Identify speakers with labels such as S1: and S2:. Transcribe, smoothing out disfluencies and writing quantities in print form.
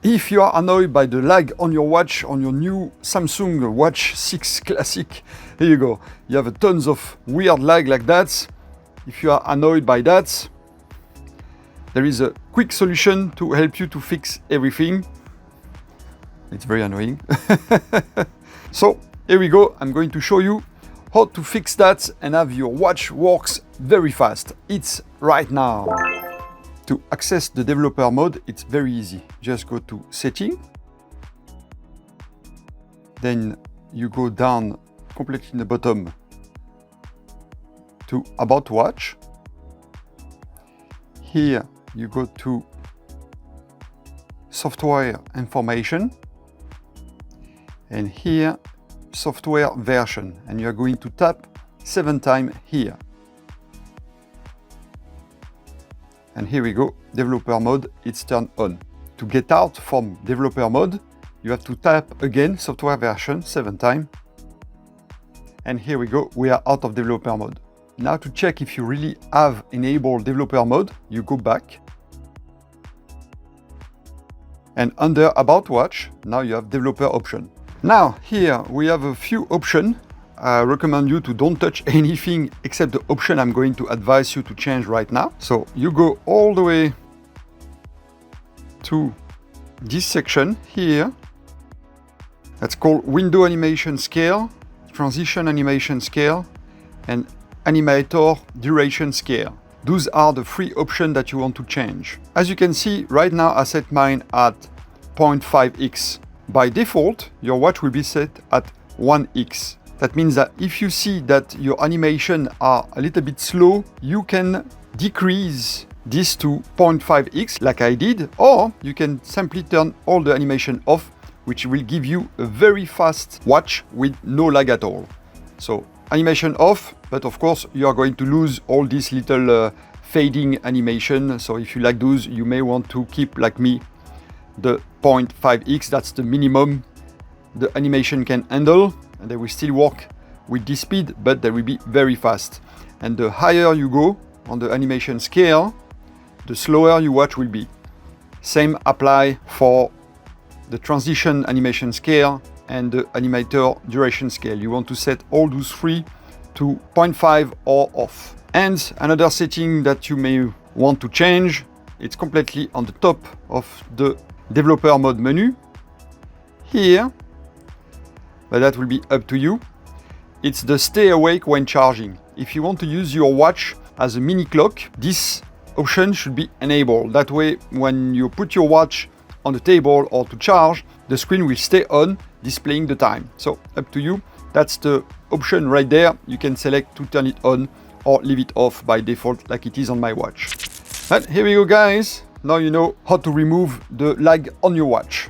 S1: If you are annoyed by the lag on your watch, on your new Samsung Watch 6 Classic, here you go. You have tons of weird lag like that. If you are annoyed by that, there is a quick solution to help you to fix everything. It's very annoying. So here we go. I'm going to show you how to fix that and have your watch works very fast. It's right now. To access the developer mode, it's very easy. Just go to setting. Then you go down completely in the bottom to about watch. Here you go to software information. And here software version. And you are going to tap 7 times here. And here we go, developer mode, it's turned on. To get out from developer mode, you have to tap again software version 7 times. And here we go, we are out of developer mode. Now to check if you really have enabled developer mode, you go back. And under about watch, now you have developer option. Now here we have a few options. I recommend you to don't touch anything except the option I'm going to advise you to change right now. So you go all the way to this section here. That's called window animation scale, transition animation scale, and animator duration scale. Those are the 3 options that you want to change. As you can see, right now I set mine at 0.5x. By default, your watch will be set at 1x. That means that if you see that your animation are a little bit slow, you can decrease this to 0.5x like I did, or you can simply turn all the animation off, which will give you a very fast watch with no lag at all. So animation off, but of course you are going to lose all this little fading animation. So if you like those, you may want to keep, like me, the 0.5x, that's the minimum the animation can handle. And they will still work with this speed, but they will be very fast. And the higher you go on the animation scale, the slower your watch will be. Same apply for the transition animation scale and the animator duration scale. You want to set all those 3 to 0.5 or off. And another setting that you may want to change, it's completely on the top of the developer mode menu. Here, but that will be up to you. It's the stay awake when charging. If you want to use your watch as a mini clock, this option should be enabled. That way, when you put your watch on the table or to charge, the screen will stay on, displaying the time. So up to you. That's the option right there. You can select to turn it on or leave it off by default like it is on my watch. But here we go, guys. Now you know how to remove the lag on your watch.